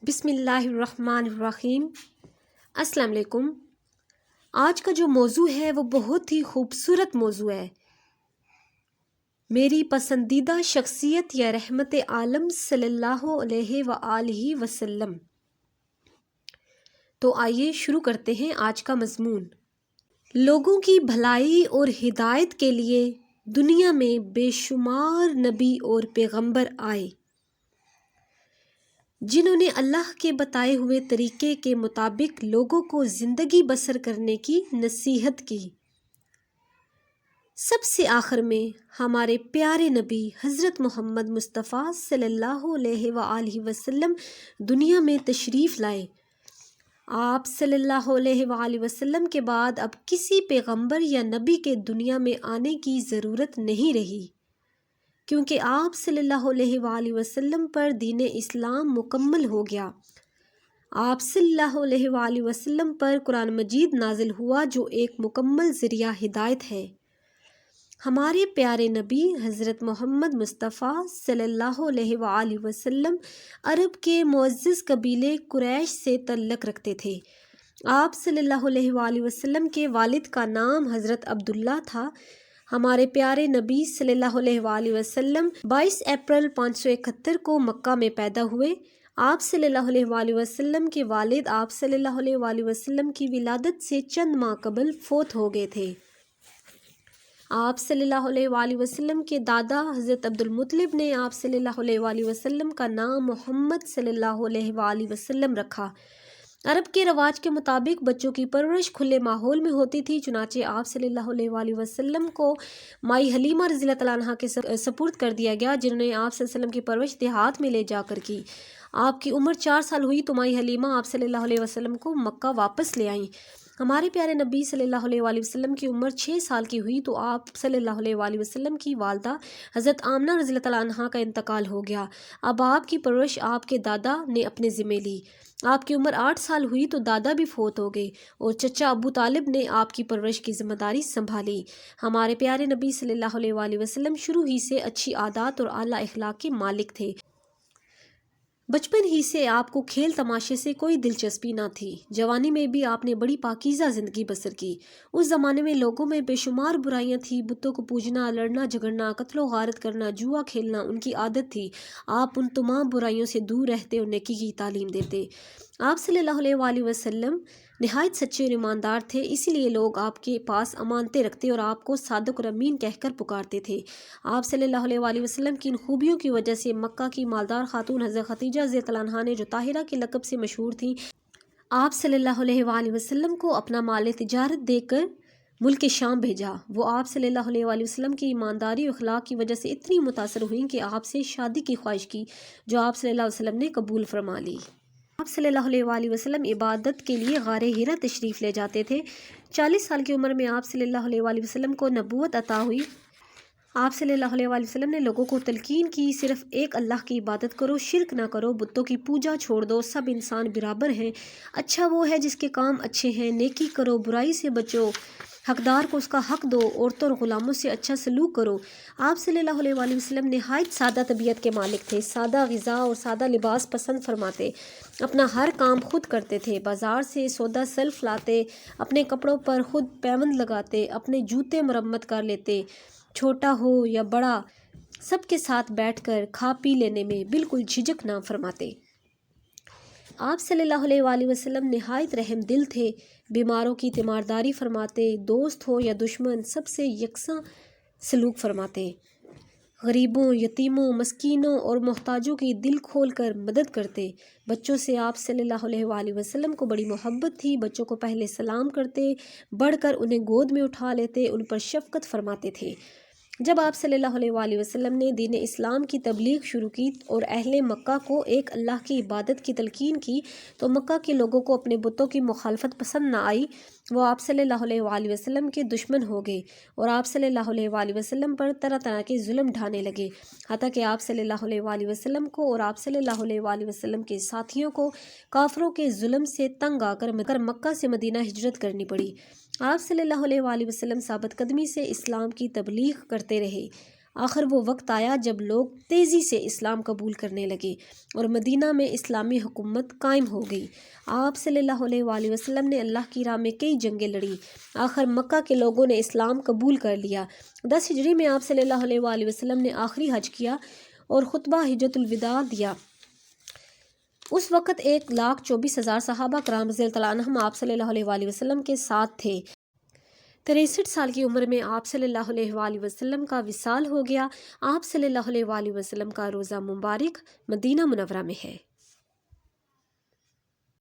بسم اللہ الرحمن الرحیم۔ السلام علیکم۔ آج کا جو موضوع ہے وہ بہت ہی خوبصورت موضوع ہے، میری پسندیدہ شخصیت یا رحمت عالم صلی اللہ علیہ وآلہ وسلم۔ تو آئیے شروع کرتے ہیں آج کا مضمون۔ لوگوں کی بھلائی اور ہدایت کے لیے دنیا میں بے شمار نبی اور پیغمبر آئے، جنہوں نے اللہ کے بتائے ہوئے طریقے کے مطابق لوگوں کو زندگی بسر کرنے کی نصیحت کی۔ سب سے آخر میں ہمارے پیارے نبی حضرت محمد مصطفیٰ صلی اللہ علیہ وآلہ وسلم دنیا میں تشریف لائے۔ آپ صلی اللہ علیہ وآلہ وسلم کے بعد اب کسی پیغمبر یا نبی کے دنیا میں آنے کی ضرورت نہیں رہی، کیونکہ آپ صلی اللہ علیہ وآلہ وسلم پر دین اسلام مکمل ہو گیا۔ آپ صلی اللہ علیہ وآلہ وسلم پر قرآن مجید نازل ہوا، جو ایک مکمل ذریعہ ہدایت ہے۔ ہمارے پیارے نبی حضرت محمد مصطفیٰ صلی اللہ علیہ وآلہ وسلم عرب کے معزز قبیلے قریش سے تعلق رکھتے تھے۔ آپ صلی اللہ علیہ وآلہ وسلم کے والد کا نام حضرت عبداللہ تھا۔ ہمارے پیارے نبی صلی اللہ علیہ وآلہ وسلم 22 اپریل 571 کو مکہ میں پیدا ہوئے۔ آپ صلی اللہ علیہ وآلہ وسلم کے والد آپ صلی اللہ علیہ وآلہ وسلم کی ولادت سے چند ماہ قبل فوت ہو گئے تھے۔ آپ صلی اللہ علیہ وآلہ وسلم کے دادا حضرت عبدالمطلب نے آپ صلی اللہ علیہ وآلہ وسلم کا نام محمد صلی اللہ علیہ وآلہ وسلم رکھا۔ عرب کے رواج کے مطابق بچوں کی پرورش کھلے ماحول میں ہوتی تھی، چنانچہ آپ صلی اللہ علیہ وآلہ وسلم کو مائی حلیمہ رضی اللہ تعالیٰ عنہا کے سپرد کر دیا گیا، جنہوں نے آپ صلی اللہ علیہ وسلم کی پرورش دیہات میں لے جا کر کی۔ آپ کی عمر 4 سال ہوئی تو مائی حلیمہ آپ صلی اللہ علیہ وسلم کو مکہ واپس لے آئیں۔ ہمارے پیارے نبی صلی اللہ علیہ وآلہ وسلم کی عمر 6 سال کی ہوئی تو آپ صلی اللہ علیہ وآلہ وسلم کی والدہ حضرت آمنہ رضی اللہ تعالیٰ عنہا کا انتقال ہو گیا۔ اب آپ کی پرورش آپ کے دادا نے اپنے ذمے لی۔ آپ کی عمر 8 سال ہوئی تو دادا بھی فوت ہو گئے اور چچا ابو طالب نے آپ کی پرورش کی ذمہ داری سنبھالی۔ ہمارے پیارے نبی صلی اللہ علیہ وآلہ وسلم شروع ہی سے اچھی عادات اور اعلیٰ اخلاق کے مالک تھے۔ بچپن ہی سے آپ کو کھیل تماشے سے کوئی دلچسپی نہ تھی۔ جوانی میں بھی آپ نے بڑی پاکیزہ زندگی بسر کی۔ اس زمانے میں لوگوں میں بے شمار برائیاں تھیں، بتوں کو پوجنا، لڑنا جھگڑنا، قتل و غارت کرنا، جوا کھیلنا ان کی عادت تھی۔ آپ ان تمام برائیوں سے دور رہتے اور نیکی کی تعلیم دیتے۔ آپ صلی اللہ علیہ وآلہ وسلم نہایت سچے اور ایماندار تھے، اسی لیے لوگ آپ کے پاس امانتیں رکھتے اور آپ کو صادق اور امین کہہ کر پکارتے تھے۔ آپ صلی اللہ علیہ وآلہ وسلم کی ان خوبیوں کی وجہ سے مکہ کی مالدار خاتون حضرت خدیجہ رضی اللہ عنہا نے، جو طاہرہ کے لقب سے مشہور تھیں، آپ صلی اللہ علیہ وآلہ وسلم کو اپنا مال تجارت دے کر ملک شام بھیجا۔ وہ آپ صلی اللہ علیہ وآلہ وسلم کی ایمانداری اور اخلاق کی وجہ سے اتنی متاثر ہوئیں کہ آپ سے شادی کی خواہش کی، جو آپ صلی اللہ علیہ وسلم نے قبول فرما لی۔ آپ صلی اللہ علیہ وآلہ وسلم عبادت کے لیے غار حرا تشریف لے جاتے تھے۔ 40 سال کی عمر میں آپ صلی اللہ علیہ وآلہ وسلم کو نبوت عطا ہوئی۔ آپ صلی اللہ علیہ وآلہ وسلم نے لوگوں کو تلقین کی، صرف ایک اللہ کی عبادت کرو، شرک نہ کرو، بتوں کی پوجا چھوڑ دو، سب انسان برابر ہیں، اچھا وہ ہے جس کے کام اچھے ہیں، نیکی کرو، برائی سے بچو، حقدار کو اس کا حق دو، عورتوں اور غلاموں سے اچھا سلوک کرو۔ آپ صلی اللہ علیہ وآلہ وسلم نہایت سادہ طبیعت کے مالک تھے، سادہ غذا اور سادہ لباس پسند فرماتے، اپنا ہر کام خود کرتے تھے، بازار سے سودا سلف لاتے، اپنے کپڑوں پر خود پیوند لگاتے، اپنے جوتے مرمت کر لیتے، چھوٹا ہو یا بڑا سب کے ساتھ بیٹھ کر کھا پی لینے میں بالکل جھجک نہ فرماتے۔ آپ صلی اللہ علیہ وآلہ وسلم نہایت رحم دل تھے، بیماروں کی تیمارداری فرماتے، دوست ہو یا دشمن سب سے یکساں سلوک فرماتے، غریبوں، یتیموں، مسکینوں اور محتاجوں کی دل کھول کر مدد کرتے۔ بچوں سے آپ صلی اللہ علیہ وآلہ وسلم کو بڑی محبت تھی، بچوں کو پہلے سلام کرتے، بڑھ کر انہیں گود میں اٹھا لیتے، ان پر شفقت فرماتے تھے۔ جب آپ صلی اللہ علیہ وآلہ وسلم نے دین اسلام کی تبلیغ شروع کی اور اہل مکہ کو ایک اللہ کی عبادت کی تلقین کی تو مکہ کے لوگوں کو اپنے بتوں کی مخالفت پسند نہ آئی۔ وہ آپ صلی اللہ علیہ وآلہ وسلم کے دشمن ہو گئے اور آپ صلی اللہ علیہ وآلہ وسلم پر طرح طرح کے ظلم ڈھانے لگے، حتیٰ کہ آپ صلی اللہ علیہ وآلہ وسلم کو اور آپ صلی اللہ علیہ وآلہ وسلم کے ساتھیوں کو کافروں کے ظلم سے تنگ آ کر مکہ سے مدینہ ہجرت کرنی پڑی۔ آپ صلی اللہ علیہ وآلہ وسلم ثابت قدمی سے اسلام کی تبلیغ کرتے رہے۔ آخر وہ وقت آیا جب لوگ تیزی سے اسلام قبول کرنے لگے اور مدینہ میں اسلامی حکومت قائم ہو گئی۔ آپ صلی اللہ علیہ وآلہ وسلم نے اللہ کی راہ میں کئی جنگیں لڑیں، آخر مکہ کے لوگوں نے اسلام قبول کر لیا۔ 10 ہجری میں آپ صلی اللہ علیہ وآلہ وسلم نے آخری حج کیا اور خطبہ حجۃ الوداع دیا۔ اس وقت 1,24,000 صحابہ کرام رضی اللہ عنہم آپ صلی اللہ علیہ وآلہ وسلم کے ساتھ تھے۔ 63 سال کی عمر میں آپ صلی اللہ علیہ وآلہ وسلم کا وصال ہو گیا۔ آپ صلی اللہ علیہ وآلہ وسلم کا روضہ مبارک مدینہ منورہ میں ہے۔